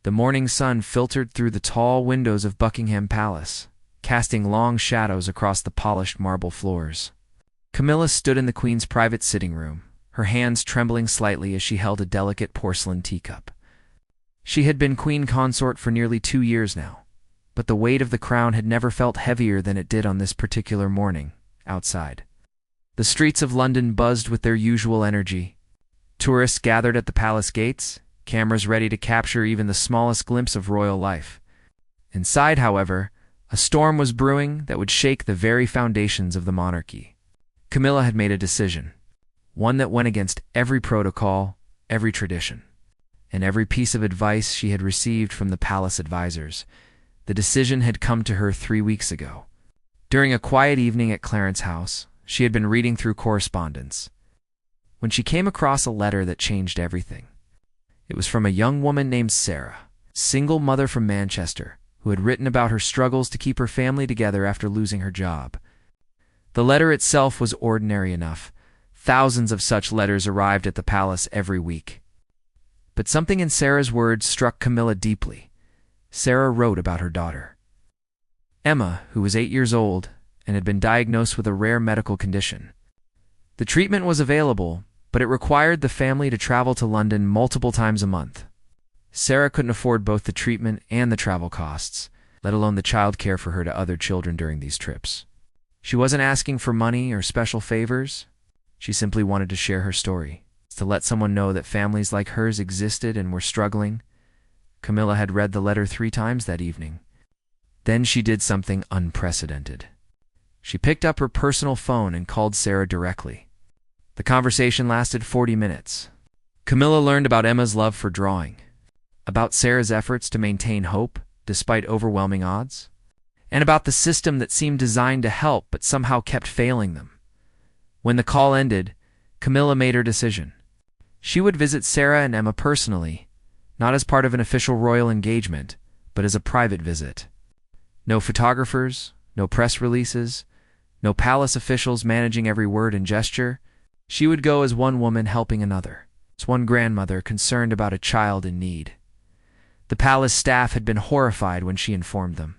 The morning sun filtered through the tall windows of Buckingham Palace, casting long shadows across the polished marble floors. Camilla stood in the Queen's private sitting room, her hands trembling slightly as she held a delicate porcelain teacup. She had been Queen Consort for nearly 2 years now, but the weight of the crown had never felt heavier than it did on this particular morning, outside. The streets of London buzzed with their usual energy. Tourists gathered at the palace gates, cameras ready to capture even the smallest glimpse of royal life. Inside, however, a storm was brewing that would shake the very foundations of the monarchy. Camilla had made a decision, one that went against every protocol, every tradition, and every piece of advice she had received from the palace advisors. The decision had come to her 3 weeks ago. During a quiet evening at Clarence's house, she had been reading through correspondence, when she came across a letter that changed everything. It was from a young woman named Sarah, single mother from Manchester, who had written about her struggles to keep her family together after losing her job. The letter itself was ordinary enough. Thousands of such letters arrived at the palace every week. But something in Sarah's words struck Camilla deeply. Sarah wrote about her daughter, Emma, who was 8 years old and had been diagnosed with a rare medical condition. The treatment was available, but it required the family to travel to London multiple times a month. Sarah couldn't afford both the treatment and the travel costs, let alone the child care for her to other children during these trips. She wasn't asking for money or special favors. She simply wanted to share her story, to let someone know that families like hers existed and were struggling. Camilla had read the letter 3 times that evening. Then she did something unprecedented. She picked up her personal phone and called Sarah directly. The conversation lasted 40 minutes. Camilla learned about Emma's love for drawing, about Sarah's efforts to maintain hope despite overwhelming odds, and about the system that seemed designed to help but somehow kept failing them. When the call ended, Camilla made her decision. She would visit Sarah and Emma personally, not as part of an official royal engagement, but as a private visit. No photographers, no press releases, no palace officials managing every word and gesture. She would go as one woman helping another, as one grandmother concerned about a child in need. The palace staff had been horrified when she informed them.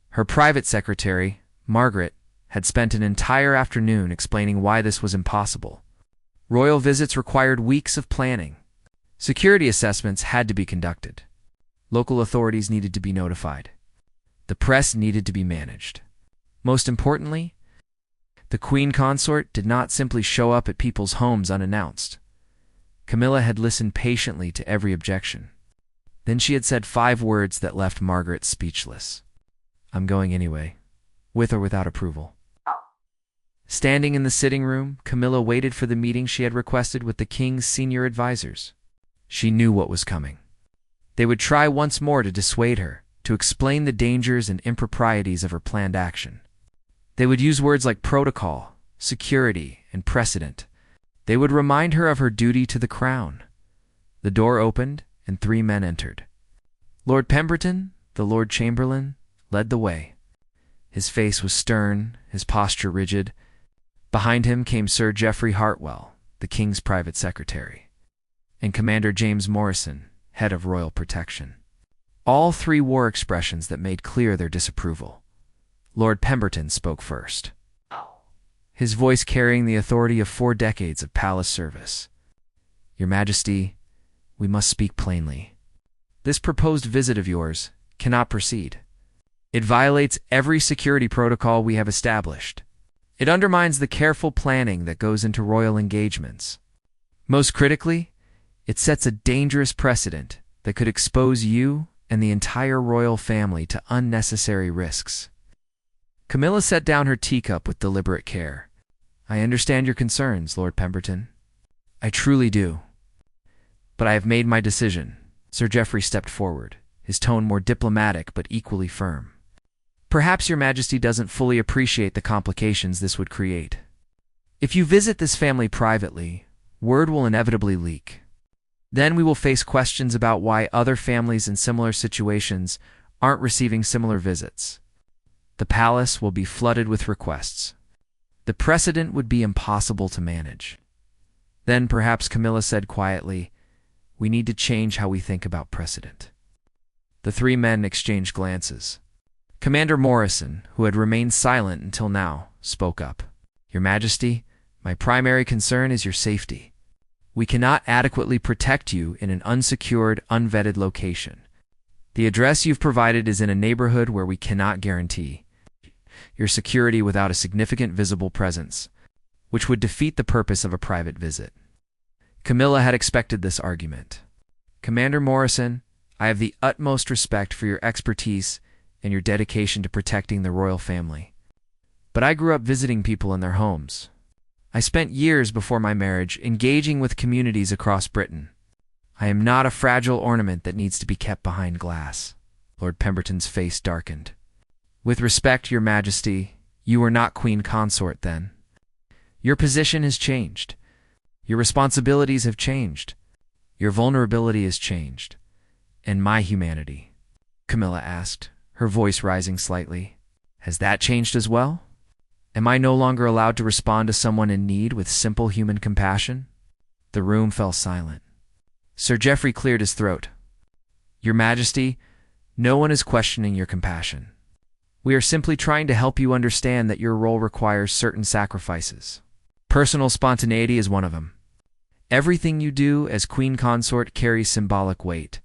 Her private secretary, Margaret, had spent an entire afternoon explaining why this was impossible. Royal visits required weeks of planning. Security assessments had to be conducted. Local authorities needed to be notified. The press needed to be managed. Most importantly, the Queen Consort did not simply show up at people's homes unannounced. Camilla had listened patiently to every objection. Then she had said 5 words that left Margaret speechless. I'm going anyway, with or without approval. Standing in the sitting room, Camilla waited for the meeting she had requested with the king's senior advisors. She knew what was coming. They would try once more to dissuade her, to explain the dangers and improprieties of her planned action. They would use words like protocol, security, and precedent. They would remind her of her duty to the crown. The door opened, and 3 men entered. Lord Pemberton, the Lord Chamberlain, led the way. His face was stern, his posture rigid. Behind him came Sir Geoffrey Hartwell, the King's private secretary, and Commander James Morrison, head of royal protection. All 3 wore expressions that made clear their disapproval. Lord Pemberton spoke first, his voice carrying the authority of 4 decades of palace service. Your Majesty, we must speak plainly. This proposed visit of yours cannot proceed. It violates every security protocol we have established. It undermines the careful planning that goes into royal engagements. Most critically, it sets a dangerous precedent that could expose you and the entire royal family to unnecessary risks. Camilla set down her teacup with deliberate care. I understand your concerns, Lord Pemberton. I truly do. But I have made my decision. Sir Geoffrey stepped forward, his tone more diplomatic but equally firm. Perhaps your Majesty doesn't fully appreciate the complications this would create. If you visit this family privately, word will inevitably leak. Then we will face questions about why other families in similar situations aren't receiving similar visits. The palace will be flooded with requests. The precedent would be impossible to manage. Then perhaps Camilla said quietly, we need to change how we think about precedent. The three men exchanged glances. Commander Morrison, who had remained silent until now, spoke up. Your Majesty, my primary concern is your safety. We cannot adequately protect you in an unsecured, unvetted location. The address you've provided is in a neighborhood where we cannot guarantee your security without a significant visible presence, which would defeat the purpose of a private visit. Camilla had expected this argument. Commander Morrison, I have the utmost respect for your expertise and your dedication to protecting the royal family. But I grew up visiting people in their homes. I spent years before my marriage engaging with communities across Britain. I am not a fragile ornament that needs to be kept behind glass. Lord Pemberton's face darkened. With respect, Your Majesty, you are not Queen Consort then. Your position has changed. Your responsibilities have changed. Your vulnerability has changed. And my humanity, Camilla asked, her voice rising slightly. Has that changed as well? Am I no longer allowed to respond to someone in need with simple human compassion? The room fell silent. Sir Geoffrey cleared his throat. Your Majesty, no one is questioning your compassion. We are simply trying to help you understand that your role requires certain sacrifices. Personal spontaneity is one of them. Everything you do as Queen Consort carries symbolic weight.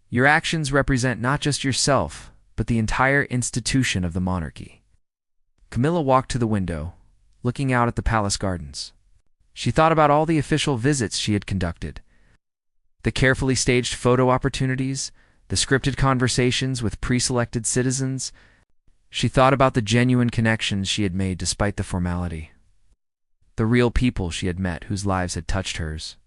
Your actions represent not just yourself, but the entire institution of the monarchy. Camilla walked to the window, looking out at the palace gardens. She thought about all the official visits she had conducted, the carefully staged photo opportunities, the scripted conversations with pre-selected citizens. She thought about the genuine connections she had made despite the formality, the real people she had met whose lives had touched hers.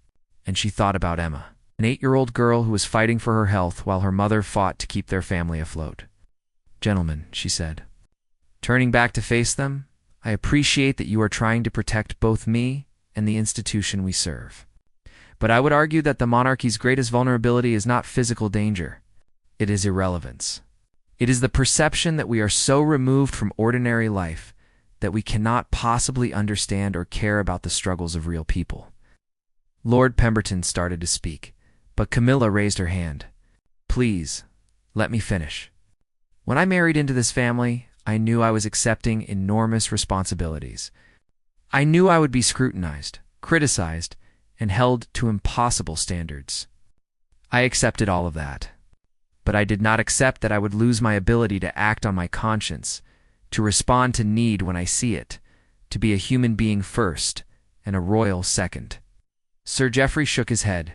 And she thought about Emma, an 8-year-old girl who was fighting for her health while her mother fought to keep their family afloat. Gentlemen, she said, turning back to face them, I appreciate that you are trying to protect both me and the institution we serve. But I would argue that the monarchy's greatest vulnerability is not physical danger. It is irrelevance. It is the perception that we are so removed from ordinary life that we cannot possibly understand or care about the struggles of real people. Lord Pemberton started to speak, but Camilla raised her hand. Please, let me finish. When I married into this family, I knew I was accepting enormous responsibilities. I knew I would be scrutinized, criticized, and held to impossible standards. I accepted all of that. But I did not accept that I would lose my ability to act on my conscience, to respond to need when I see it, to be a human being first and a royal second. Sir Geoffrey shook his head.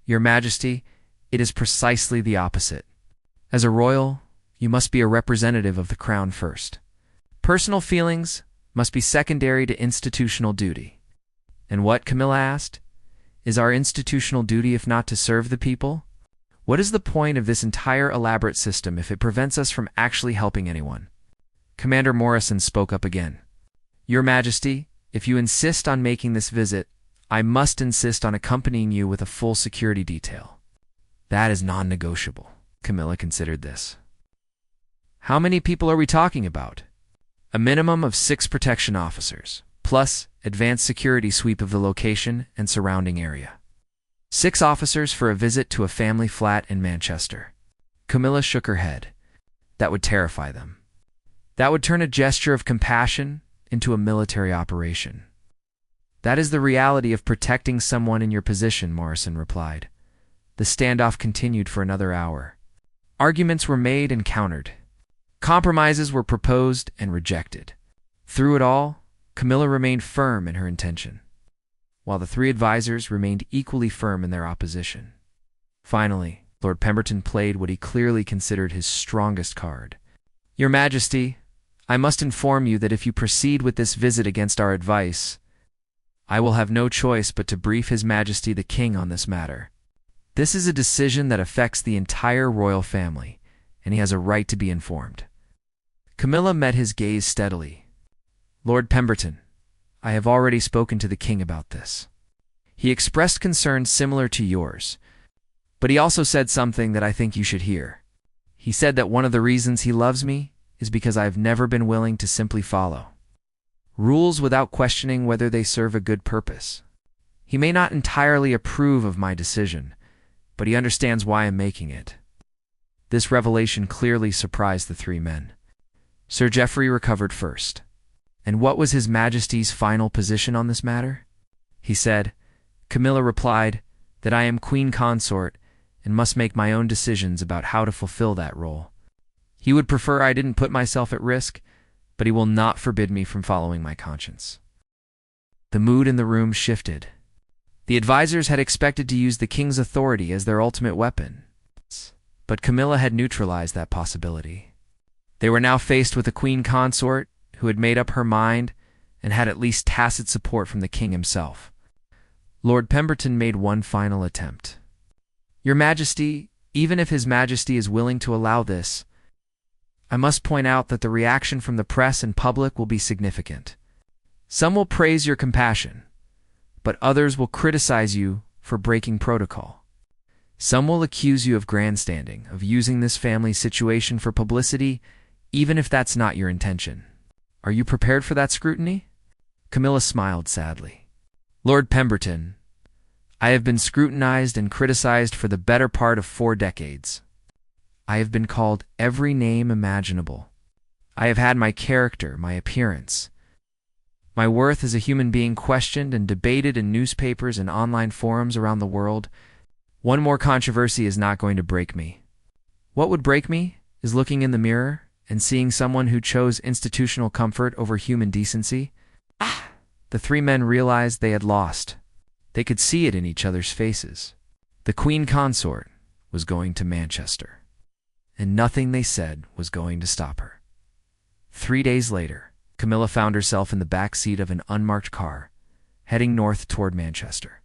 Your Majesty, it is precisely the opposite. As a royal, you must be a representative of the crown first. Personal feelings must be secondary to institutional duty. And what, Camilla asked, is our institutional duty if not to serve the people? What is the point of this entire elaborate system if it prevents us from actually helping anyone? Commander Morrison spoke up again. Your Majesty, if you insist on making this visit, I must insist on accompanying you with a full security detail. That is non-negotiable. Camilla considered this. How many people are we talking about? A minimum of 6 protection officers, plus advanced security sweep of the location and surrounding area. 6 officers for a visit to a family flat in Manchester. Camilla shook her head. That would terrify them. That would turn a gesture of compassion into a military operation. That is the reality of protecting someone in your position, Morrison replied. The standoff continued for another hour. Arguments were made and countered. Compromises were proposed and rejected. Through it all, Camilla remained firm in her intention, while the 3 advisors remained equally firm in their opposition. Finally, Lord Pemberton played what he clearly considered his strongest card. Your Majesty, I must inform you that if you proceed with this visit against our advice, I will have no choice but to brief His Majesty the King on this matter. This is a decision that affects the entire royal family, and he has a right to be informed. Camilla met his gaze steadily. Lord Pemberton, I have already spoken to the king about this. He expressed concerns similar to yours, but he also said something that I think you should hear. He said that one of the reasons he loves me is because I have never been willing to simply follow rules without questioning whether they serve a good purpose. He may not entirely approve of my decision, but he understands why I'm making it. This revelation clearly surprised the three men. Sir Geoffrey recovered first. And what was His Majesty's final position on this matter? He said. Camilla replied, that I am queen consort and must make my own decisions about how to fulfill that role. He would prefer I didn't put myself at risk, but he will not forbid me from following my conscience. The mood in the room shifted. The advisors had expected to use the king's authority as their ultimate weapon, but Camilla had neutralized that possibility. They were now faced with a queen consort who had made up her mind and had at least tacit support from the king himself. Lord Pemberton made one final attempt. Your Majesty, even if His Majesty is willing to allow this, I must point out that the reaction from the press and public will be significant. Some will praise your compassion, but others will criticize you for breaking protocol. Some will accuse you of grandstanding, of using this family situation for publicity, even if that's not your intention. Are you prepared for that scrutiny? Camilla smiled sadly. Lord Pemberton, I have been scrutinized and criticized for the better part of 4 decades. I have been called every name imaginable. I have had my character, my appearance, my worth as a human being questioned and debated in newspapers and online forums around the world. One more controversy is not going to break me. What would break me is looking in the mirror and seeing someone who chose institutional comfort over human decency. The three men realized they had lost. They could see it in each other's faces. The queen consort was going to Manchester, and nothing they said was going to stop her. 3 days later, Camilla found herself in the back seat of an unmarked car, heading north toward Manchester.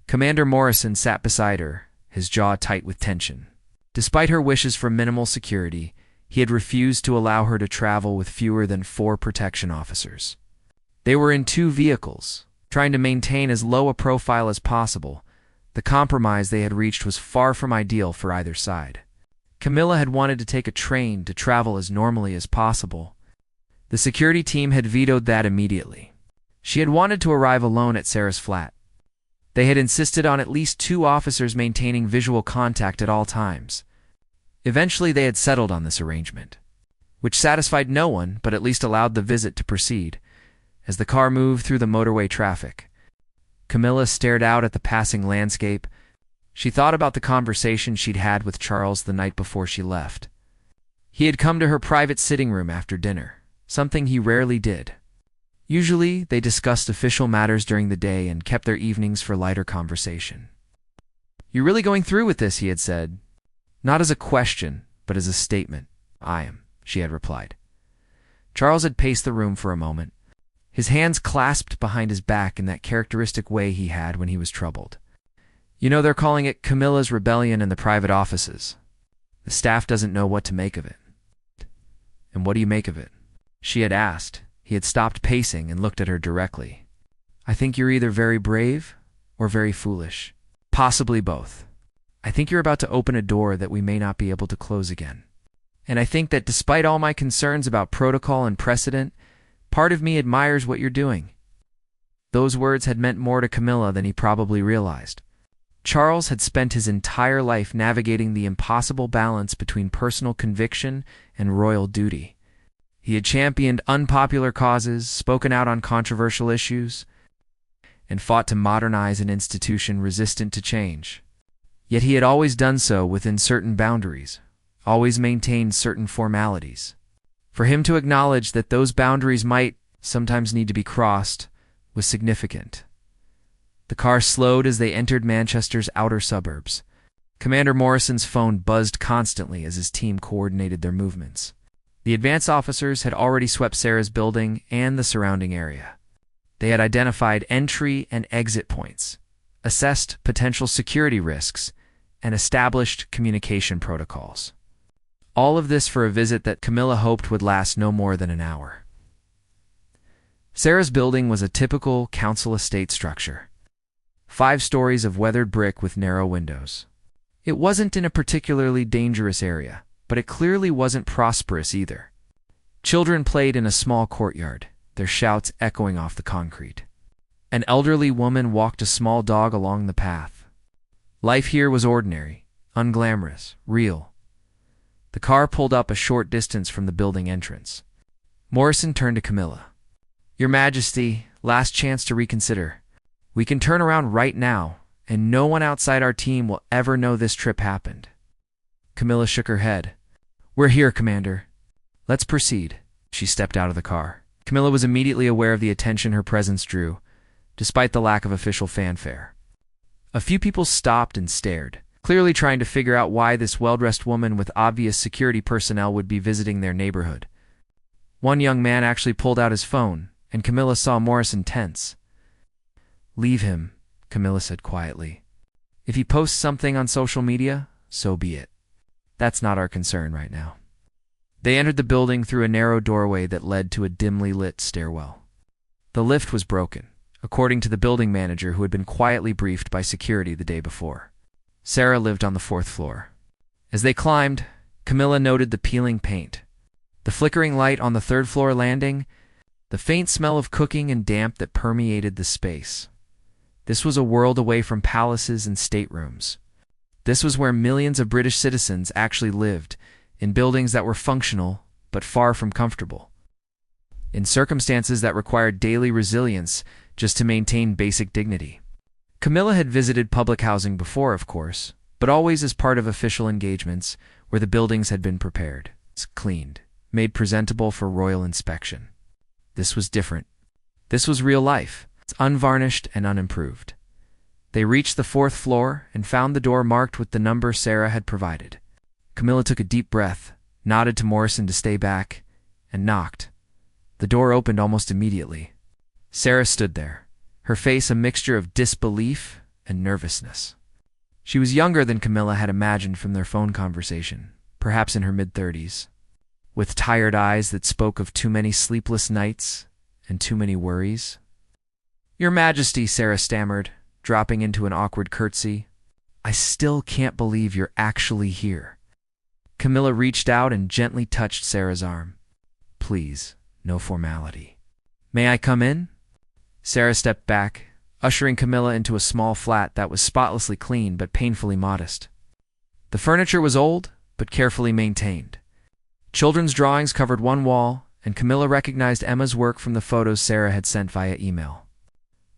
Commander Morrison sat beside her, his jaw tight with tension. Despite her wishes for minimal security, he had refused to allow her to travel with fewer than 4 protection officers. They were in 2 vehicles, trying to maintain as low a profile as possible. The compromise they had reached was far from ideal for either side. Camilla had wanted to take a train to travel as normally as possible. The security team had vetoed that immediately. She had wanted to arrive alone at Sarah's flat. They had insisted on at least 2 officers maintaining visual contact at all times. Eventually they had settled on this arrangement, which satisfied no one but at least allowed the visit to proceed. As the car moved through the motorway traffic, Camilla stared out at the passing landscape. She thought about the conversation she'd had with Charles the night before she left. He had come to her private sitting room after dinner, something he rarely did. Usually, they discussed official matters during the day and kept their evenings for lighter conversation. "You're really going through with this," he had said. Not as a question, but as a statement. "I am," she had replied. Charles had paced the room for a moment, his hands clasped behind his back in that characteristic way he had when he was troubled. "You know, they're calling it Camilla's rebellion in the private offices. The staff doesn't know what to make of it." "And what do you make of it?" she had asked. He had stopped pacing and looked at her directly. "I think you're either very brave or very foolish. Possibly both. I think you're about to open a door that we may not be able to close again. And I think that despite all my concerns about protocol and precedent, part of me admires what you're doing." Those words had meant more to Camilla than he probably realized. Charles had spent his entire life navigating the impossible balance between personal conviction and royal duty. He had championed unpopular causes, spoken out on controversial issues, and fought to modernize an institution resistant to change. Yet he had always done so within certain boundaries, always maintained certain formalities. For him to acknowledge that those boundaries might sometimes need to be crossed was significant. The car slowed as they entered Manchester's outer suburbs. Commander Morrison's phone buzzed constantly as his team coordinated their movements. The advance officers had already swept Sarah's building and the surrounding area. They had identified entry and exit points, assessed potential security risks, and established communication protocols. All of this for a visit that Camilla hoped would last no more than an hour. Sarah's building was a typical council estate structure. 5 stories of weathered brick with narrow windows. It wasn't in a particularly dangerous area, but it clearly wasn't prosperous either. Children played in a small courtyard, their shouts echoing off the concrete. An elderly woman walked a small dog along the path. Life here was ordinary, unglamorous, real. The car pulled up a short distance from the building entrance. Morrison turned to Camilla. "Your Majesty, last chance to reconsider. We can turn around right now, and no one outside our team will ever know this trip happened." Camilla shook her head. "We're here, Commander. Let's proceed." She stepped out of the car. Camilla was immediately aware of the attention her presence drew, despite the lack of official fanfare. A few people stopped and stared, clearly trying to figure out why this well-dressed woman with obvious security personnel would be visiting their neighborhood. One young man actually pulled out his phone, and Camilla saw Morrison tense. "Leave him," Camilla said quietly. "If he posts something on social media, so be it. That's not our concern right now." They entered the building through a narrow doorway that led to a dimly lit stairwell. The lift was broken, according to the building manager who had been quietly briefed by security the day before. Sarah lived on the 4th floor. As they climbed, Camilla noted the peeling paint, the flickering light on the 3rd floor landing, the faint smell of cooking and damp that permeated the space. This was a world away from palaces and staterooms. This was where millions of British citizens actually lived, in buildings that were functional but far from comfortable, in circumstances that required daily resilience just to maintain basic dignity. Camilla had visited public housing before, of course, but always as part of official engagements where the buildings had been prepared, cleaned, made presentable for royal inspection. This was different. This was real life, unvarnished and unimproved. They reached the 4th floor and found the door marked with the number Sarah had provided. Camilla took a deep breath, nodded to Morrison to stay back, and knocked. The door opened almost immediately. Sarah stood there, her face a mixture of disbelief and nervousness. She was younger than Camilla had imagined from their phone conversation, perhaps in her mid-30s, with tired eyes that spoke of too many sleepless nights and too many worries. "Your Majesty," Sarah stammered, dropping into an awkward curtsy. "I still can't believe you're actually here." Camilla reached out and gently touched Sarah's arm. "Please, no formality." "May I come in?" Sarah stepped back, ushering Camilla into a small flat that was spotlessly clean but painfully modest. The furniture was old, but carefully maintained. Children's drawings covered one wall, and Camilla recognized Emma's work from the photos Sarah had sent via email.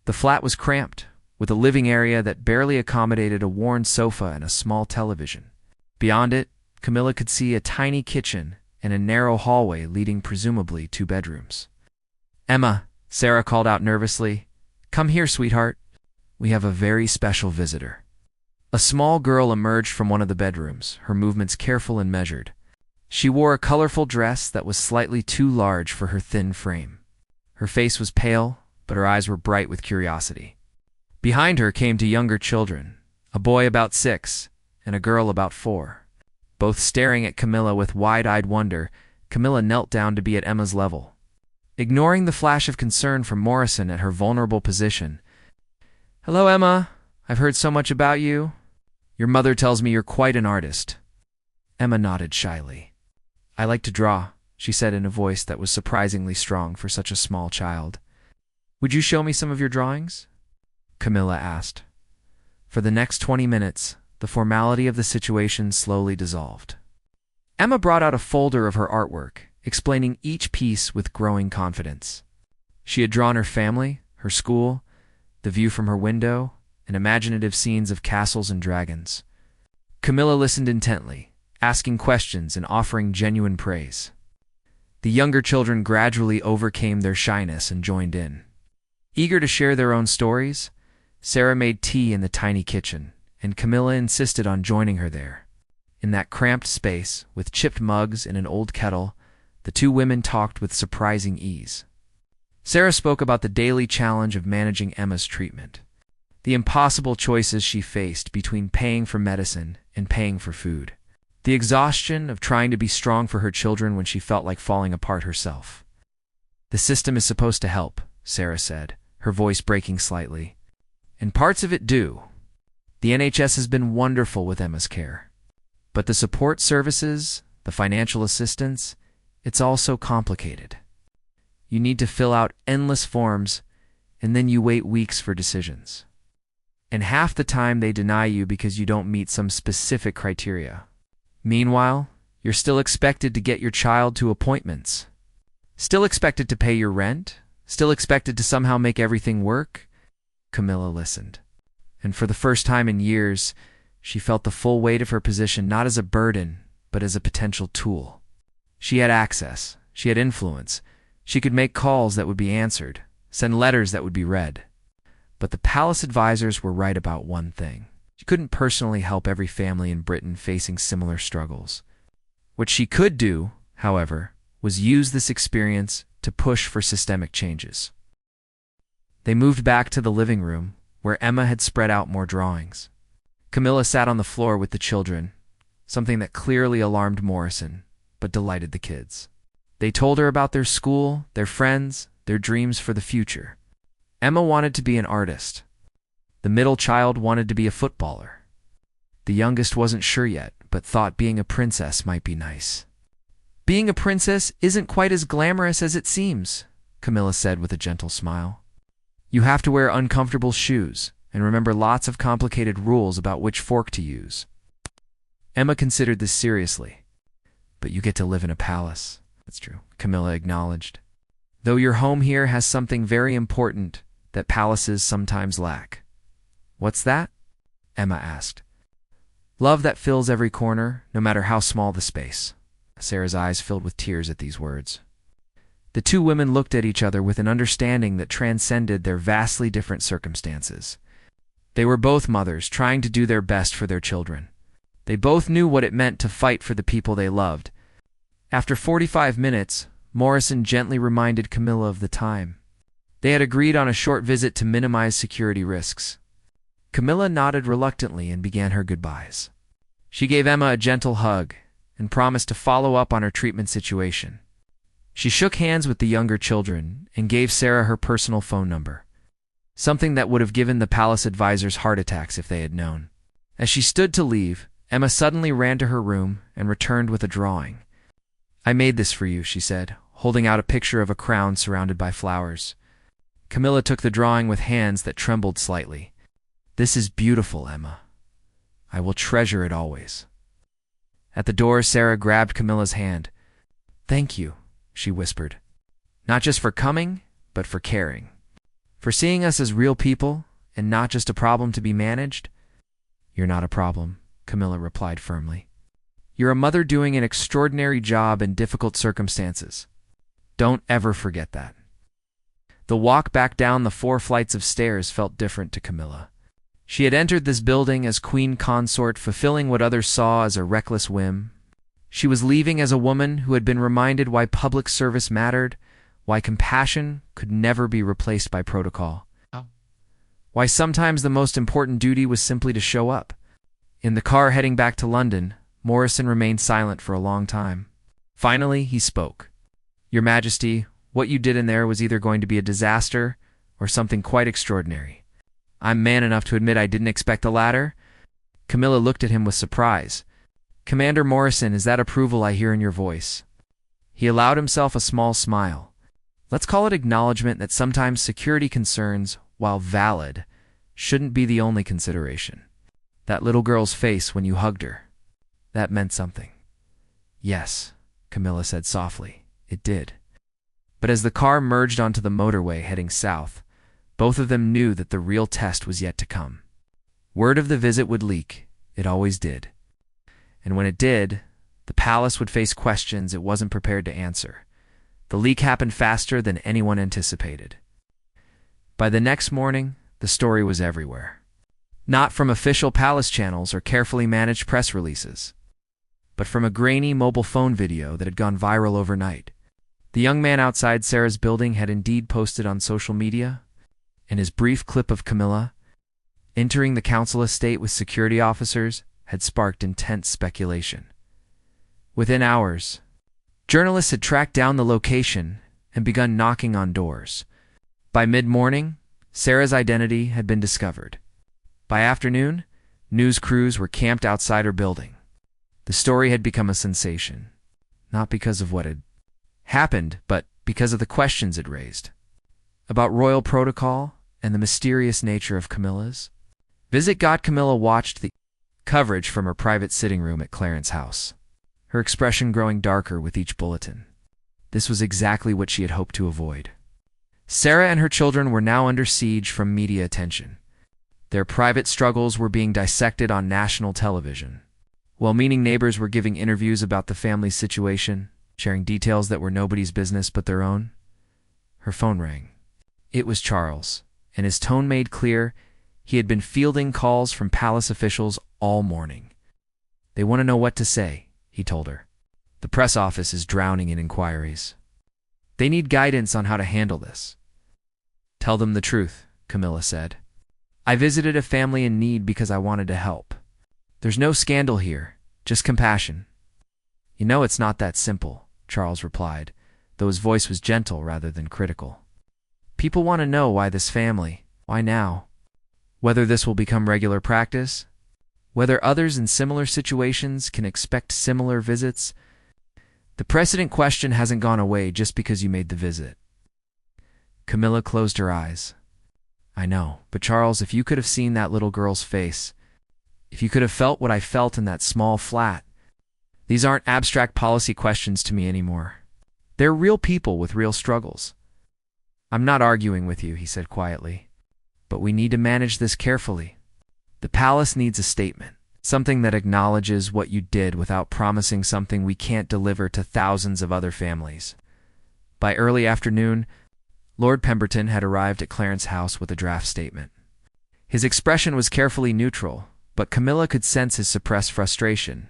The flat was cramped, with a living area that barely accommodated a worn sofa and a small television. Beyond it, Camilla could see a tiny kitchen and a narrow hallway leading presumably 2 bedrooms. "Emma," Sarah called out nervously, "come here, sweetheart. We have a very special visitor." A small girl emerged from one of the bedrooms, her movements careful and measured. She wore a colorful dress that was slightly too large for her thin frame. Her face was pale, but her eyes were bright with curiosity. Behind her came 2 younger children, a boy about 6 and a girl about 4. Both staring at Camilla with wide-eyed wonder, Camilla knelt down to be at Emma's level. Ignoring the flash of concern from Morrison at her vulnerable position. "Hello, Emma. I've heard so much about you. Your mother tells me you're quite an artist." Emma nodded shyly. "I like to draw," she said in a voice that was surprisingly strong for such a small child. "Would you show me some of your drawings?" Camilla asked. For the next 20 minutes, the formality of the situation slowly dissolved. Emma brought out a folder of her artwork, explaining each piece with growing confidence. She had drawn her family, her school, the view from her window, and imaginative scenes of castles and dragons. Camilla listened intently, asking questions and offering genuine praise. The younger children gradually overcame their shyness and joined in. Eager to share their own stories, Sarah made tea in the tiny kitchen, and Camilla insisted on joining her there. In that cramped space, with chipped mugs and an old kettle, the 2 women talked with surprising ease. Sarah spoke about the daily challenge of managing Emma's treatment, the impossible choices she faced between paying for medicine and paying for food, the exhaustion of trying to be strong for her children when she felt like falling apart herself. "The system is supposed to help," Sarah said, her voice breaking slightly. "And parts of it do. The NHS has been wonderful with Emma's care. But the support services, the financial assistance, it's all so complicated. You need to fill out endless forms, and then you wait weeks for decisions. And half the time they deny you because you don't meet some specific criteria. Meanwhile, You're still expected to get your child to appointments. Still expected to pay your rent? Still expected to somehow make everything work? Camilla listened. And for the first time in years, she felt the full weight of her position not as a burden, but as a potential tool. She had access. She had influence. She could make calls that would be answered, send letters that would be read. But the palace advisors were right about one thing. She couldn't personally help every family in Britain facing similar struggles. What she could do, however, was use this experience to push for systemic changes. They moved back to the living room, where Emma had spread out more drawings. Camilla sat on the floor with the children, something that clearly alarmed Morrison, but delighted the kids. They told her about their school, their friends, their dreams for the future. Emma wanted to be an artist. The middle child wanted to be a footballer. The youngest wasn't sure yet, but thought being a princess might be nice. Being a princess isn't quite as glamorous as it seems, Camilla said with a gentle smile. You have to wear uncomfortable shoes and remember lots of complicated rules about which fork to use. Emma considered this seriously. But you get to live in a palace. That's true, Camilla acknowledged. Though your home here has something very important that palaces sometimes lack. What's that? Emma asked. Love that fills every corner, no matter how small the space. Sarah's eyes filled with tears at these words. The two women looked at each other with an understanding that transcended their vastly different circumstances. They were both mothers trying to do their best for their children. They both knew what it meant to fight for the people they loved. After 45 minutes, Morrison gently reminded Camilla of the time. They had agreed on a short visit to minimize security risks. Camilla nodded reluctantly and began her goodbyes. She gave Emma a gentle hug and promised to follow up on her treatment situation. She shook hands with the younger children and gave Sarah her personal phone number, something that would have given the palace advisors heart attacks if they had known. As she stood to leave, Emma suddenly ran to her room and returned with a drawing. I made this for you, she said, holding out a picture of a crown surrounded by flowers. Camilla took the drawing with hands that trembled slightly. This is beautiful, Emma. I will treasure it always. At the door, Sarah grabbed Camilla's hand. Thank you, she whispered. Not just for coming, but for caring. For seeing us as real people and not just a problem to be managed. You're not a problem, Camilla replied firmly. You're a mother doing an extraordinary job in difficult circumstances. Don't ever forget that. The walk back down the 4 flights of stairs felt different to Camilla. She had entered this building as queen consort, fulfilling what others saw as a reckless whim. She was leaving as a woman who had been reminded why public service mattered, why compassion could never be replaced by protocol. Why sometimes the most important duty was simply to show up. In the car heading back to London, Morrison remained silent for a long time. Finally, he spoke. Your Majesty, what you did in there was either going to be a disaster or something quite extraordinary. I'm man enough to admit I didn't expect the latter. Camilla looked at him with surprise. Commander Morrison, is that approval I hear in your voice? He allowed himself a small smile. Let's call it acknowledgement that sometimes security concerns, while valid, shouldn't be the only consideration. That little girl's face when you hugged her. That meant something. Yes, Camilla said softly. It did. But as the car merged onto the motorway heading south, both of them knew that the real test was yet to come. Word of the visit would leak. It always did. And when it did, the palace would face questions it wasn't prepared to answer. The leak happened faster than anyone anticipated. By the next morning, the story was everywhere. Not from official palace channels or carefully managed press releases, but from a grainy mobile phone video that had gone viral overnight. The young man outside Sarah's building had indeed posted on social media, and his brief clip of Camilla entering the council estate with security officers had sparked intense speculation. Within hours, journalists had tracked down the location and begun knocking on doors. By mid-morning, Sarah's identity had been discovered. By afternoon, news crews were camped outside her building. The story had become a sensation, not because of what had happened, but because of the questions it raised. About royal protocol and the mysterious nature of Camilla's visit. Camilla watched the coverage from her private sitting room at Clarence House. her expression growing darker with each bulletin. This was exactly what she had hoped to avoid. Sarah and her children were now under siege from media attention. Their private struggles were being dissected on national television. Well-meaning neighbors were giving interviews about the family's situation, sharing details that were nobody's business but their own. Her phone rang. It was Charles, and his tone made clear he had been fielding calls from palace officials all morning. "They want to know what to say," he told her. "The press office is drowning in inquiries. They need guidance on how to handle this." "Tell them the truth," Camilla said. "I visited a family in need because I wanted to help. There's no scandal here, just compassion." "You know it's not that simple," Charles replied, though his voice was gentle rather than critical. "People want to know why this family, why now? Whether this will become regular practice? Whether others in similar situations can expect similar visits? The precedent question hasn't gone away just because you made the visit." Camilla closed her eyes. "I know, but Charles, if you could have seen that little girl's face, if you could have felt what I felt in that small flat, these aren't abstract policy questions to me anymore. They're real people with real struggles." "I'm not arguing with you," he said quietly, "but we need to manage this carefully. The palace needs a statement, something that acknowledges what you did without promising something we can't deliver to thousands of other families." By early afternoon, Lord Pemberton had arrived at Clarence's house with a draft statement. His expression was carefully neutral, but Camilla could sense his suppressed frustration.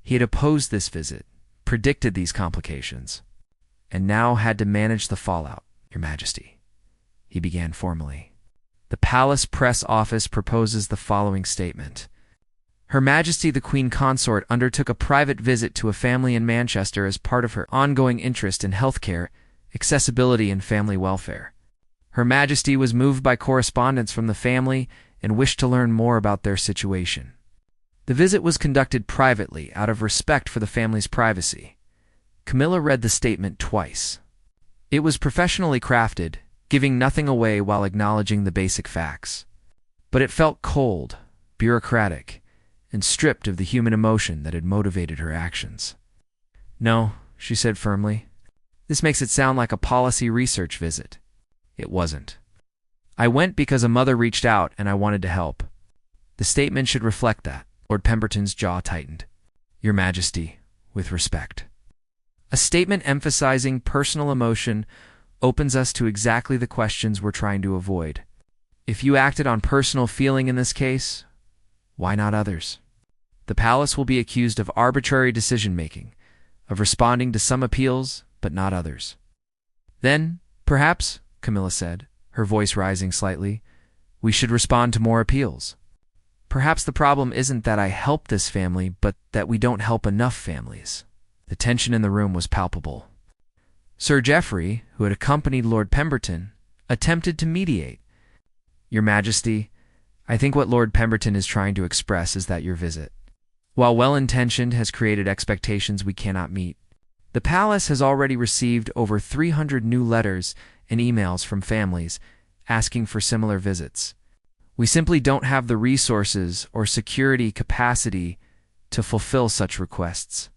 He had opposed this visit, predicted these complications, and now had to manage the fallout. "Your Majesty," he began formally, "the Palace Press Office proposes the following statement. Her Majesty the Queen Consort undertook a private visit to a family in Manchester as part of her ongoing interest in healthcare, accessibility, and family welfare. Her Majesty was moved by correspondence from the family and wished to learn more about their situation. The visit was conducted privately out of respect for the family's privacy." Camilla read the statement twice. It was professionally crafted, giving nothing away while acknowledging the basic facts. But it felt cold, bureaucratic, and stripped of the human emotion that had motivated her actions. "No," she said firmly. "This makes it sound like a policy research visit. It wasn't. I went because a mother reached out and I wanted to help. The statement should reflect that." Lord Pemberton's jaw tightened. "Your Majesty, with respect." A statement emphasizing personal emotion opens us to exactly the questions we're trying to avoid. If you acted on personal feeling in this case, why not others? The palace will be accused of arbitrary decision-making, of responding to some appeals but not others. "Then, perhaps," Camilla said, her voice rising slightly, "we should respond to more appeals. Perhaps the problem isn't that I help this family, but that we don't help enough families." The tension in the room was palpable. Sir Geoffrey, who had accompanied Lord Pemberton, attempted to mediate. "Your Majesty, I think what Lord Pemberton is trying to express is that your visit, while well-intentioned, has created expectations we cannot meet. The palace has already received over 300 new letters and emails from families asking for similar visits. We simply don't have the resources or security capacity to fulfill such requests."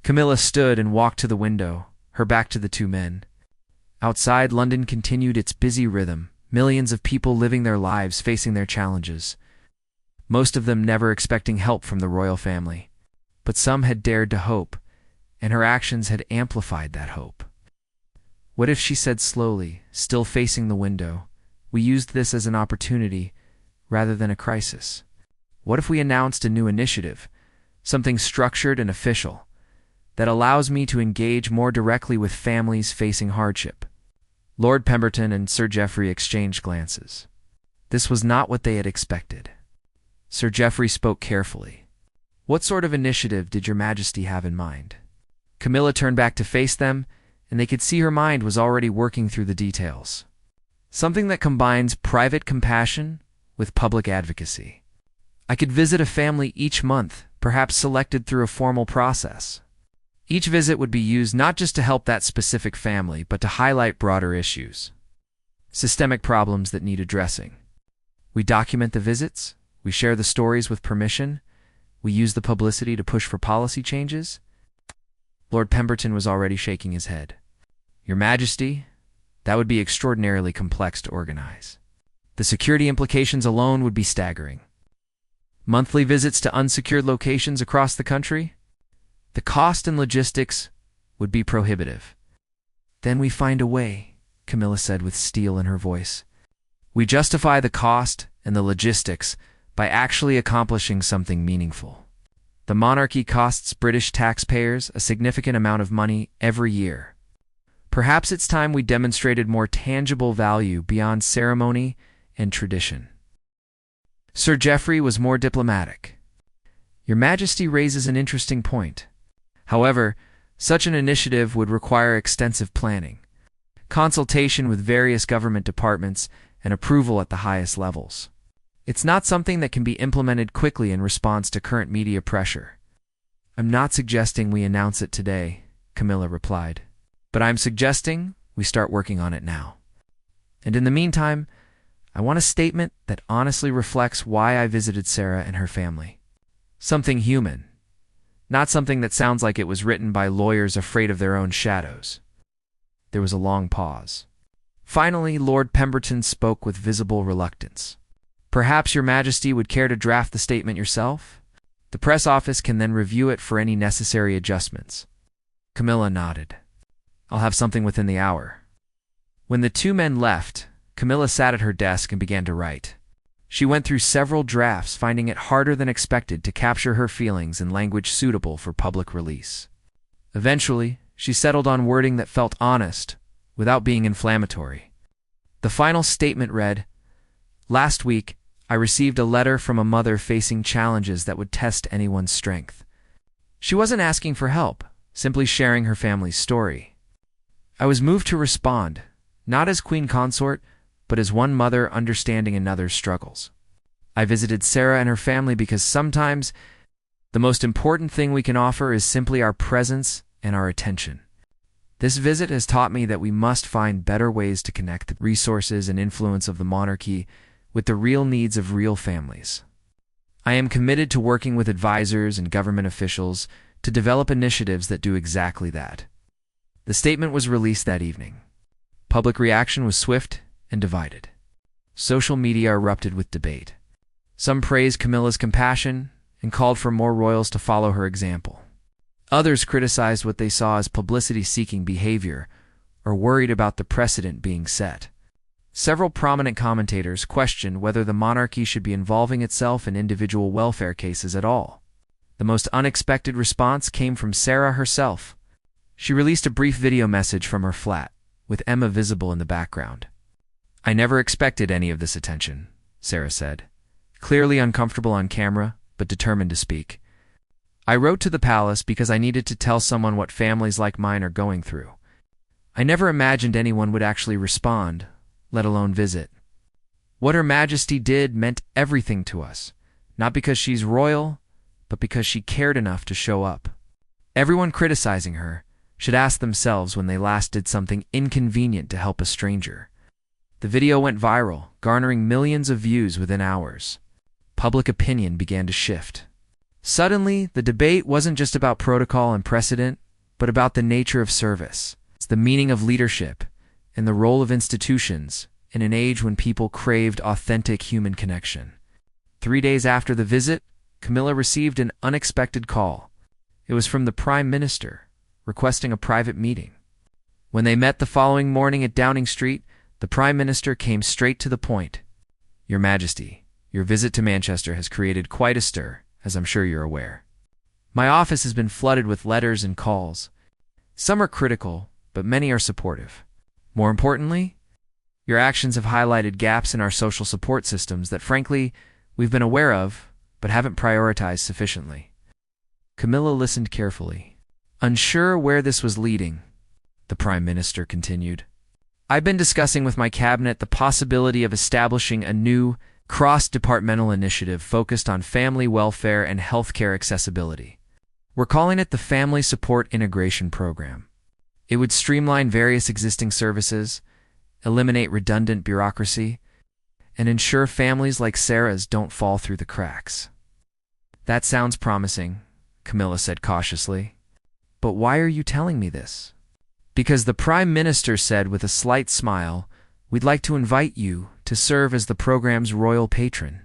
Camilla stood and walked to the window, her back to the two men. Outside, London continued its busy rhythm, millions of people living their lives, facing their challenges. Most of them never expecting help from the royal family. But some had dared to hope, and her actions had amplified that hope. "What if," she said slowly, still facing the window, "we used this as an opportunity rather than a crisis? What if we announced a new initiative, something structured and official, that allows me to engage more directly with families facing hardship?" Lord Pemberton and Sir Geoffrey exchanged glances. This was not what they had expected. Sir Geoffrey spoke carefully. "What sort of initiative did your Majesty have in mind?" Camilla turned back to face them, and they could see her mind was already working through the details. "Something that combines private compassion with public advocacy. I could visit a family each month, perhaps selected through a formal process. Each visit would be used not just to help that specific family, but to highlight broader issues, systemic problems that need addressing. We document the visits, we share the stories with permission, we use the publicity to push for policy changes, Lord Pemberton was already shaking his head. Your Majesty, that would be extraordinarily complex to organize. The security implications alone would be staggering. Monthly visits to unsecured locations across the country? The cost and logistics would be prohibitive. Then we find a way, Camilla said with steel in her voice. We justify the cost and the logistics by actually accomplishing something meaningful. The monarchy costs British taxpayers a significant amount of money every year. Perhaps it's time we demonstrated more tangible value beyond ceremony and tradition. Sir Geoffrey was more diplomatic. Your Majesty raises an interesting point. However, such an initiative would require extensive planning, consultation with various government departments, and approval at the highest levels. It's not something that can be implemented quickly in response to current media pressure. I'm not suggesting we announce it today, Camilla replied, but I'm suggesting we start working on it now. And in the meantime, I want a statement that honestly reflects why I visited Sarah and her family. Something human, not something that sounds like it was written by lawyers afraid of their own shadows. There was a long pause. Finally, Lord Pemberton spoke with visible reluctance. Perhaps Your Majesty would care to draft the statement yourself? The press office can then review it for any necessary adjustments. Camilla nodded. I'll have something within the hour. When the two men left, Camilla sat at her desk and began to write. She went through several drafts, finding it harder than expected to capture her feelings in language suitable for public release. Eventually, she settled on wording that felt honest, without being inflammatory. The final statement read, "Last week, I received a letter from a mother facing challenges that would test anyone's strength. She wasn't asking for help, simply sharing her family's story. I was moved to respond, not as queen consort, but as one mother understanding another's struggles. I visited Sarah and her family because sometimes the most important thing we can offer is simply our presence and our attention. This visit has taught me that we must find better ways to connect the resources and influence of the monarchy with the real needs of real families. I am committed to working with advisors and government officials to develop initiatives that do exactly that." The statement was released that evening. Public reaction was swift and divided. Social media erupted with debate. Some praised Camilla's compassion and called for more royals to follow her example. Others criticized what they saw as publicity-seeking behavior or worried about the precedent being set. Several prominent commentators questioned whether the monarchy should be involving itself in individual welfare cases at all. The most unexpected response came from Sarah herself. She released a brief video message from her flat, with Emma visible in the background. "I never expected any of this attention," Sarah said, clearly uncomfortable on camera, but determined to speak. "I wrote to the palace because I needed to tell someone what families like mine are going through. I never imagined anyone would actually respond, let alone visit. What Her Majesty did meant everything to us, not because she's royal, but because she cared enough to show up. Everyone criticizing her should ask themselves when they last did something inconvenient to help a stranger." The video went viral, garnering millions of views within hours. Public opinion began to shift. Suddenly, the debate wasn't just about protocol and precedent, but about the nature of service. It's the meaning of leadership and the role of institutions in an age when people craved authentic human connection. 3 days after the visit, Camilla received an unexpected call. It was from the Prime Minister, requesting a private meeting. When they met the following morning at Downing Street, the Prime Minister came straight to the point. "Your Majesty, your visit to Manchester has created quite a stir, as I'm sure you're aware. My office has been flooded with letters and calls. Some are critical, but many are supportive. More importantly, your actions have highlighted gaps in our social support systems that, frankly, we've been aware of, but haven't prioritized sufficiently." Camilla listened carefully. Unsure where this was leading, the Prime Minister continued. "I've been discussing with my cabinet the possibility of establishing a new, cross-departmental initiative focused on family welfare and healthcare accessibility. We're calling it the Family Support Integration Program. It would streamline various existing services, eliminate redundant bureaucracy, and ensure families like Sarah's don't fall through the cracks." "That sounds promising," Camilla said cautiously. But why are you telling me this? Because the Prime Minister said with a slight smile, "We'd like to invite you to serve as the program's royal patron."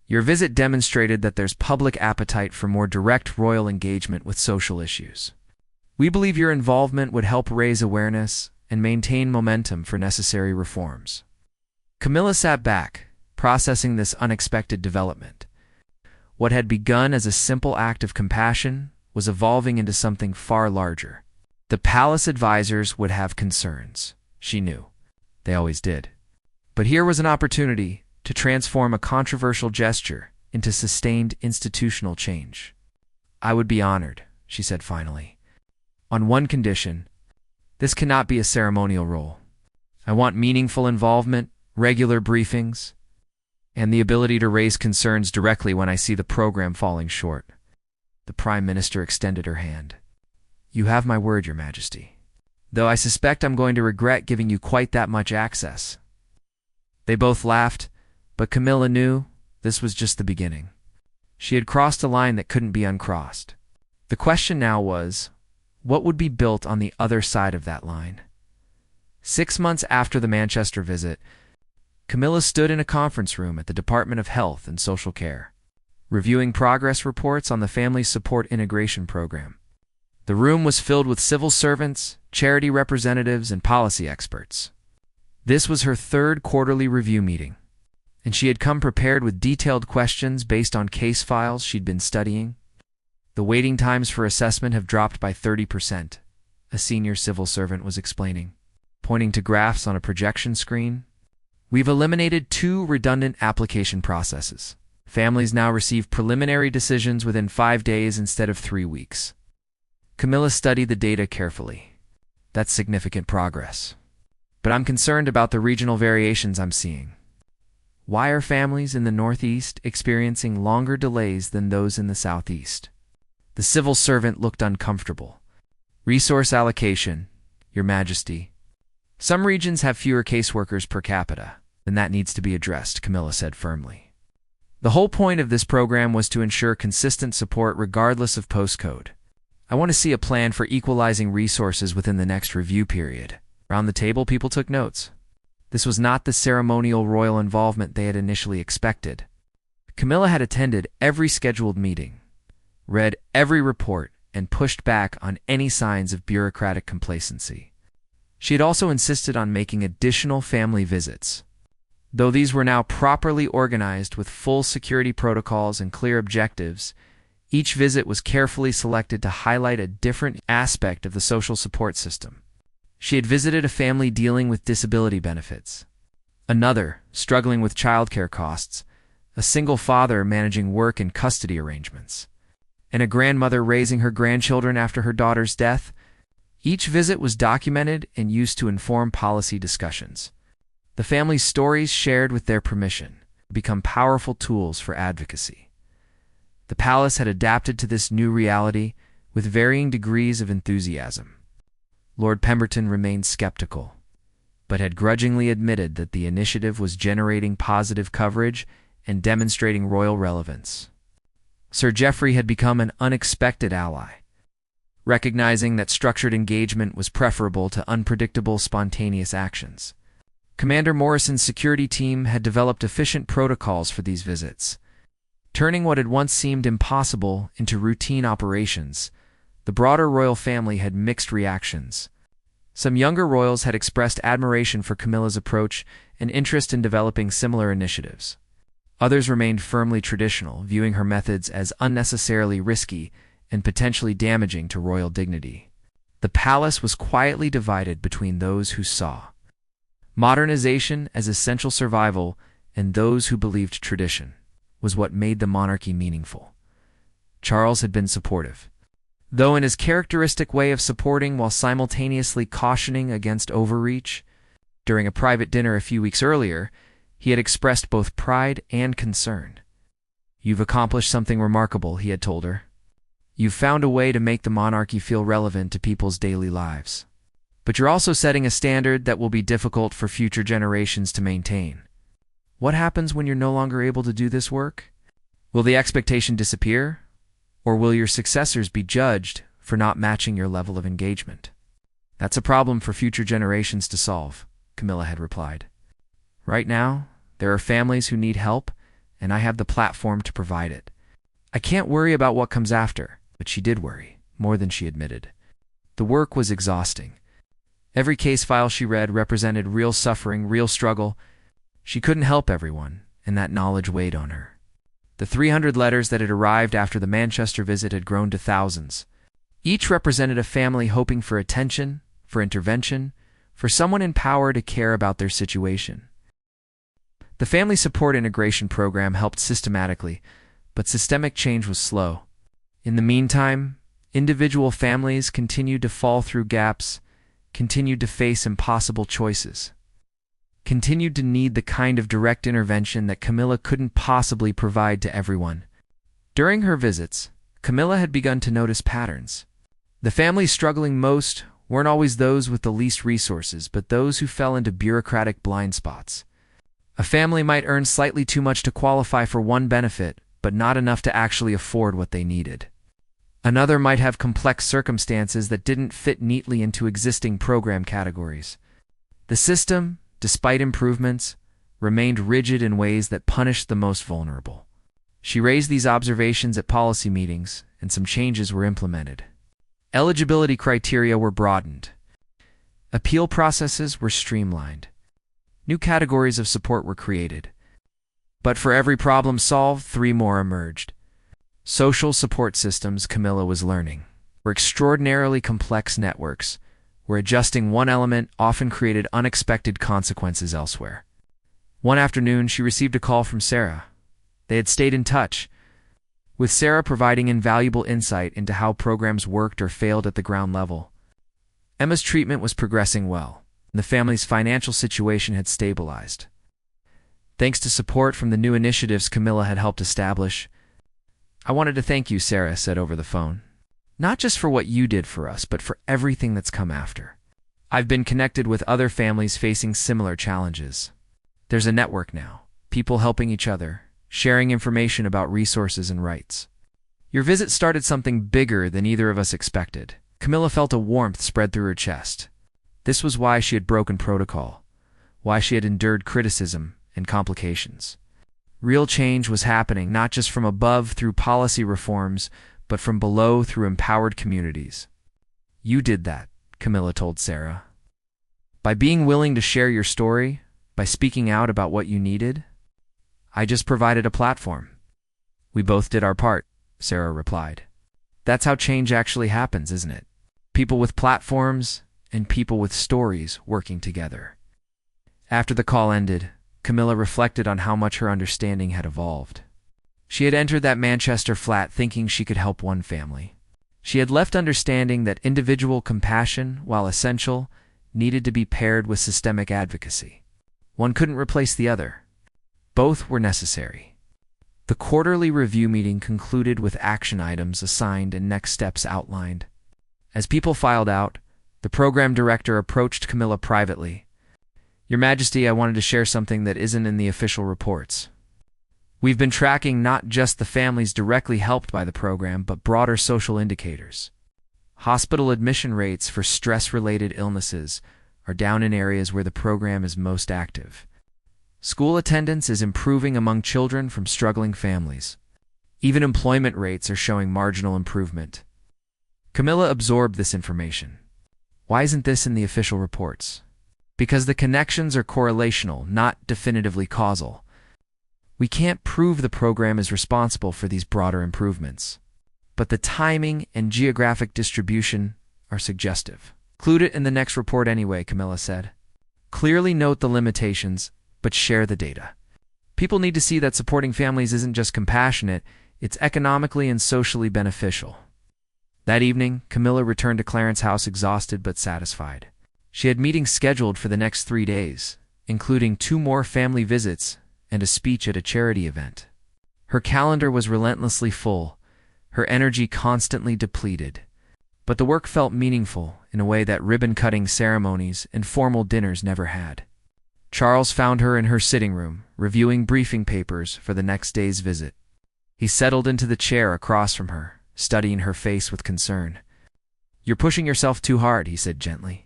Your visit demonstrated that there's public appetite for more direct royal engagement with social issues. We believe your involvement would help raise awareness and maintain momentum for necessary reforms. Camilla sat back, processing this unexpected development. What had begun as a simple act of compassion was evolving into something far larger. The palace advisors would have concerns, she knew. They always did. But here was an opportunity to transform a controversial gesture into sustained institutional change. "I would be honored," she said finally. "On one condition, this cannot be a ceremonial role. I want meaningful involvement, regular briefings, and the ability to raise concerns directly when I see the program falling short." The Prime Minister extended her hand. "You have my word, Your Majesty. Though I suspect I'm going to regret giving you quite that much access." They both laughed, but Camilla knew this was just the beginning. She had crossed a line that couldn't be uncrossed. The question now was, what would be built on the other side of that line? 6 months after the Manchester visit, Camilla stood in a conference room at the Department of Health and Social Care, reviewing progress reports on the Family Support Integration Program. The room was filled with civil servants, charity representatives, and policy experts. This was her third quarterly review meeting, and she had come prepared with detailed questions based on case files she'd been studying. "The waiting times for assessment have dropped by 30%, a senior civil servant was explaining, pointing to graphs on a projection screen. "We've eliminated 2 redundant application processes. Families now receive preliminary decisions within 5 days instead of 3 weeks. Camilla studied the data carefully. "That's significant progress. But I'm concerned about the regional variations I'm seeing. Why are families in the Northeast experiencing longer delays than those in the Southeast?" The civil servant looked uncomfortable. "Resource allocation, Your Majesty. Some regions have fewer caseworkers per capita, and that needs to be addressed," Camilla said firmly. "The whole point of this program was to ensure consistent support regardless of postcode. I want to see a plan for equalizing resources within the next review period." Around the table, people took notes. This was not the ceremonial royal involvement they had initially expected. Camilla had attended every scheduled meeting, read every report, and pushed back on any signs of bureaucratic complacency. She had also insisted on making additional family visits. Though these were now properly organized with full security protocols and clear objectives, each visit was carefully selected to highlight a different aspect of the social support system. She had visited a family dealing with disability benefits, another struggling with childcare costs, a single father managing work and custody arrangements, and a grandmother raising her grandchildren after her daughter's death. Each visit was documented and used to inform policy discussions. The family's stories, shared with their permission, become powerful tools for advocacy. The palace had adapted to this new reality with varying degrees of enthusiasm. Lord Pemberton remained skeptical, but had grudgingly admitted that the initiative was generating positive coverage and demonstrating royal relevance. Sir Geoffrey had become an unexpected ally, recognizing that structured engagement was preferable to unpredictable, spontaneous actions. Commander Morrison's security team had developed efficient protocols for these visits, turning what had once seemed impossible into routine operations. The broader royal family had mixed reactions. Some younger royals had expressed admiration for Camilla's approach and interest in developing similar initiatives. Others remained firmly traditional, viewing her methods as unnecessarily risky and potentially damaging to royal dignity. The palace was quietly divided between those who saw modernization as essential survival and those who believed tradition was what made the monarchy meaningful. Charles had been supportive, though in his characteristic way of supporting while simultaneously cautioning against overreach. During a private dinner a few weeks earlier, he had expressed both pride and concern. "You've accomplished something remarkable," he had told her. "You've found a way to make the monarchy feel relevant to people's daily lives. But you're also setting a standard that will be difficult for future generations to maintain. What happens when you're no longer able to do this work? Will the expectation disappear? Or will your successors be judged for not matching your level of engagement. That's a problem for future generations to solve, Camilla had replied. Right now, there are families who need help, and I have the platform to provide it. I can't worry about what comes after, but she did worry, more than she admitted. The work was exhausting. Every case file she read represented real suffering, real struggle. She couldn't help everyone, and that knowledge weighed on her. The 300 letters that had arrived after the Manchester visit had grown to thousands. Each represented a family hoping for attention, for intervention, for someone in power to care about their situation. The Family Support Integration Program helped systematically, but systemic change was slow. In the meantime, individual families continued to fall through gaps, continued to face impossible choices, continued to need the kind of direct intervention that Camilla couldn't possibly provide to everyone. During her visits, Camilla had begun to notice patterns. The families struggling most weren't always those with the least resources, but those who fell into bureaucratic blind spots. A family might earn slightly too much to qualify for one benefit, but not enough to actually afford what they needed. Another might have complex circumstances that didn't fit neatly into existing program categories. The system, despite improvements, remained rigid in ways that punished the most vulnerable. She raised these observations at policy meetings, and some changes were implemented. Eligibility criteria were broadened. Appeal processes were streamlined. New categories of support were created. But for every problem solved, 3 more emerged. Social support systems, Camilla was learning, were extraordinarily complex networks, where adjusting one element often created unexpected consequences elsewhere. One afternoon, she received a call from Sarah. They had stayed in touch, with Sarah providing invaluable insight into how programs worked or failed at the ground level. Emma's treatment was progressing well, and the family's financial situation had stabilized. Thanks to support from the new initiatives Camilla had helped establish, "I wanted to thank you," Sarah said over the phone. "Not just for what you did for us, but for everything that's come after. I've been connected with other families facing similar challenges. There's a network now, people helping each other, sharing information about resources and rights. Your visit started something bigger than either of us expected." Camilla felt a warmth spread through her chest. This was why she had broken protocol, why she had endured criticism and complications. Real change was happening not just from above through policy reforms, but from below through empowered communities. "You did that," Camilla told Sarah. "By being willing to share your story, by speaking out about what you needed. I just provided a platform." "We both did our part," Sarah replied. "That's how change actually happens, isn't it? People with platforms and people with stories working together." After the call ended, Camilla reflected on how much her understanding had evolved. She had entered that Manchester flat thinking she could help one family. She had left understanding that individual compassion, while essential, needed to be paired with systemic advocacy. One couldn't replace the other. Both were necessary. The quarterly review meeting concluded with action items assigned and next steps outlined. As people filed out, the program director approached Camilla privately. "Your Majesty, I wanted to share something that isn't in the official reports. We've been tracking not just the families directly helped by the program, but broader social indicators. Hospital admission rates for stress-related illnesses are down in areas where the program is most active. School attendance is improving among children from struggling families. Even employment rates are showing marginal improvement." Camilla absorbed this information. Why isn't this in the official reports? Because the connections are correlational, not definitively causal. We can't prove the program is responsible for these broader improvements. But the timing and geographic distribution are suggestive. "Include it in the next report anyway," Camilla said. "Clearly note the limitations, but share the data. People need to see that supporting families isn't just compassionate, it's economically and socially beneficial." That evening, Camilla returned to Clarence's house exhausted but satisfied. She had meetings scheduled for the next 3 days, including 2 more family visits and a speech at a charity event. Her calendar was relentlessly full, her energy constantly depleted. But the work felt meaningful in a way that ribbon-cutting ceremonies and formal dinners never had. Charles found her in her sitting room, reviewing briefing papers for the next day's visit. He settled into the chair across from her, studying her face with concern. "You're pushing yourself too hard," he said gently.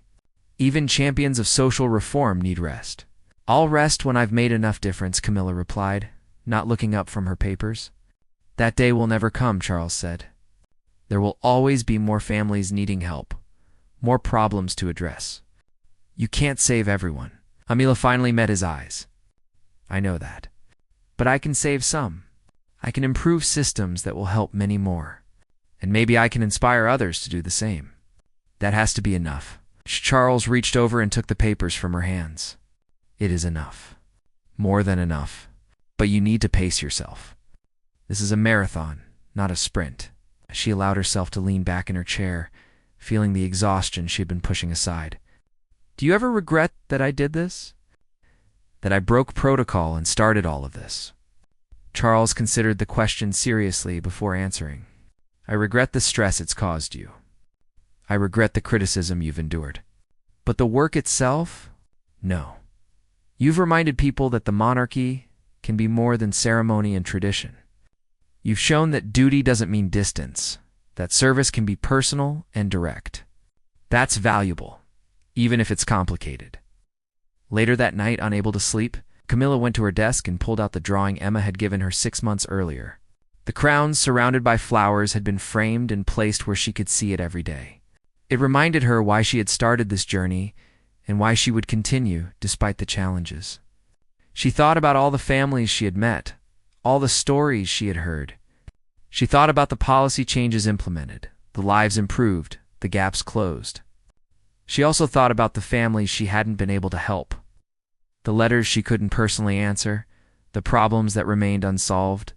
"Even champions of social reform need rest." "I'll rest when I've made enough difference," Camilla replied, not looking up from her papers. "That day will never come," Charles said. "There will always be more families needing help, more problems to address. You can't save everyone." Camilla finally met his eyes. "I know that. But I can save some. I can improve systems that will help many more. And maybe I can inspire others to do the same. That has to be enough." Charles reached over and took the papers from her hands. "It is enough. More than enough. But you need to pace yourself. This is a marathon, not a sprint." She allowed herself to lean back in her chair, feeling the exhaustion she had been pushing aside. "Do you ever regret that I did this? That I broke protocol and started all of this?" Charles considered the question seriously before answering. "I regret the stress it's caused you. I regret the criticism you've endured. But the work itself? No. You've reminded people that the monarchy can be more than ceremony and tradition. You've shown that duty doesn't mean distance, that service can be personal and direct. That's valuable, even if it's complicated." Later that night, unable to sleep, Camilla went to her desk and pulled out the drawing Emma had given her 6 months earlier. The crowns, surrounded by flowers, had been framed and placed where she could see it every day. It reminded her why she had started this journey and why she would continue despite the challenges. She thought about all the families she had met, all the stories she had heard. She thought about the policy changes implemented, the lives improved, the gaps closed. She also thought about the families she hadn't been able to help, the letters she couldn't personally answer, the problems that remained unsolved.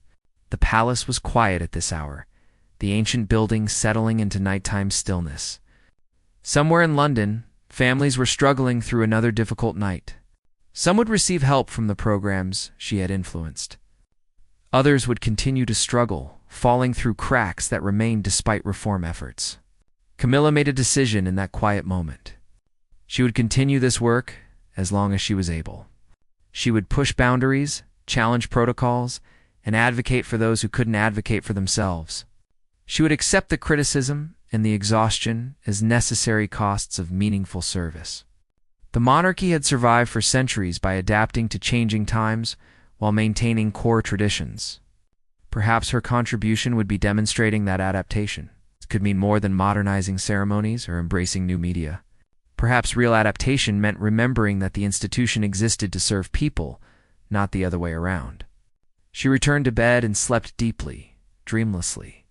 The palace was quiet at this hour, the ancient building settling into nighttime stillness. Somewhere in London, families were struggling through another difficult night. Some would receive help from the programs she had influenced. Others would continue to struggle, falling through cracks that remained despite reform efforts. Camilla made a decision in that quiet moment. She would continue this work as long as she was able. She would push boundaries, challenge protocols, and advocate for those who couldn't advocate for themselves. She would accept the criticism and the exhaustion as necessary costs of meaningful service. The monarchy had survived for centuries by adapting to changing times while maintaining core traditions. Perhaps her contribution would be demonstrating that adaptation. It could mean more than modernizing ceremonies or embracing new media. Perhaps real adaptation meant remembering that the institution existed to serve people, not the other way around. She returned to bed and slept deeply, dreamlessly.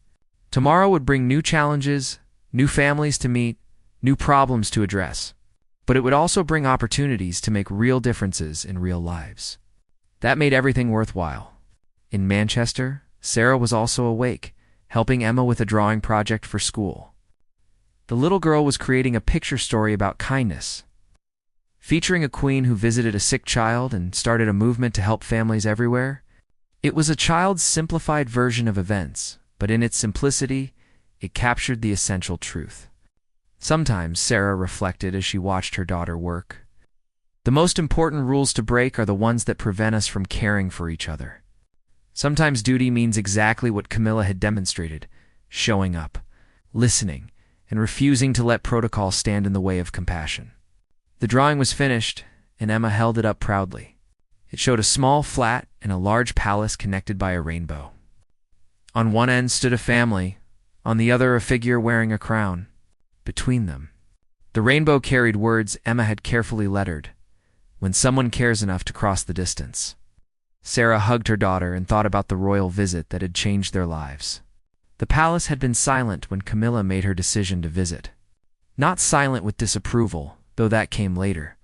Tomorrow would bring new challenges, new families to meet, new problems to address. But it would also bring opportunities to make real differences in real lives. That made everything worthwhile. In Manchester, Sarah was also awake, helping Emma with a drawing project for school. The little girl was creating a picture story about kindness, featuring a queen who visited a sick child and started a movement to help families everywhere. It was a child's simplified version of events, but in its simplicity, it captured the essential truth. Sometimes, Sarah reflected as she watched her daughter work, the most important rules to break are the ones that prevent us from caring for each other. Sometimes duty means exactly what Camilla had demonstrated, showing up, listening, and refusing to let protocol stand in the way of compassion. The drawing was finished, and Emma held it up proudly. It showed a small flat and a large palace connected by a rainbow. On one end stood a family, on the other a figure wearing a crown. Between them, the rainbow carried words Emma had carefully lettered, "When someone cares enough to cross the distance." Sarah hugged her daughter and thought about the royal visit that had changed their lives. The palace had been silent when Camilla made her decision to visit. Not silent with disapproval, though that came later,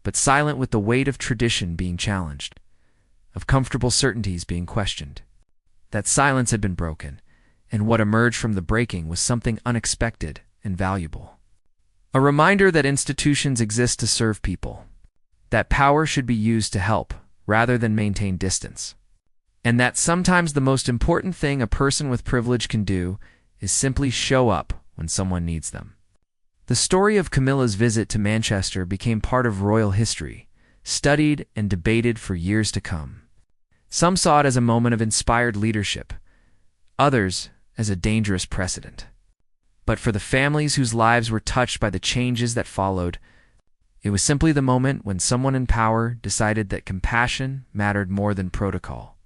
but silent with the weight of tradition being challenged, of comfortable certainties being questioned. That silence had been broken, and what emerged from the breaking was something unexpected and valuable. A reminder that institutions exist to serve people, that power should be used to help rather than maintain distance, and that sometimes the most important thing a person with privilege can do is simply show up when someone needs them. The story of Camilla's visit to Manchester became part of royal history, studied and debated for years to come. Some saw it as a moment of inspired leadership, others as a dangerous precedent. But for the families whose lives were touched by the changes that followed, it was simply the moment when someone in power decided that compassion mattered more than protocol,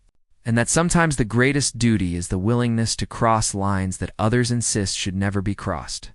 and that sometimes the greatest duty is the willingness to cross lines that others insist should never be crossed.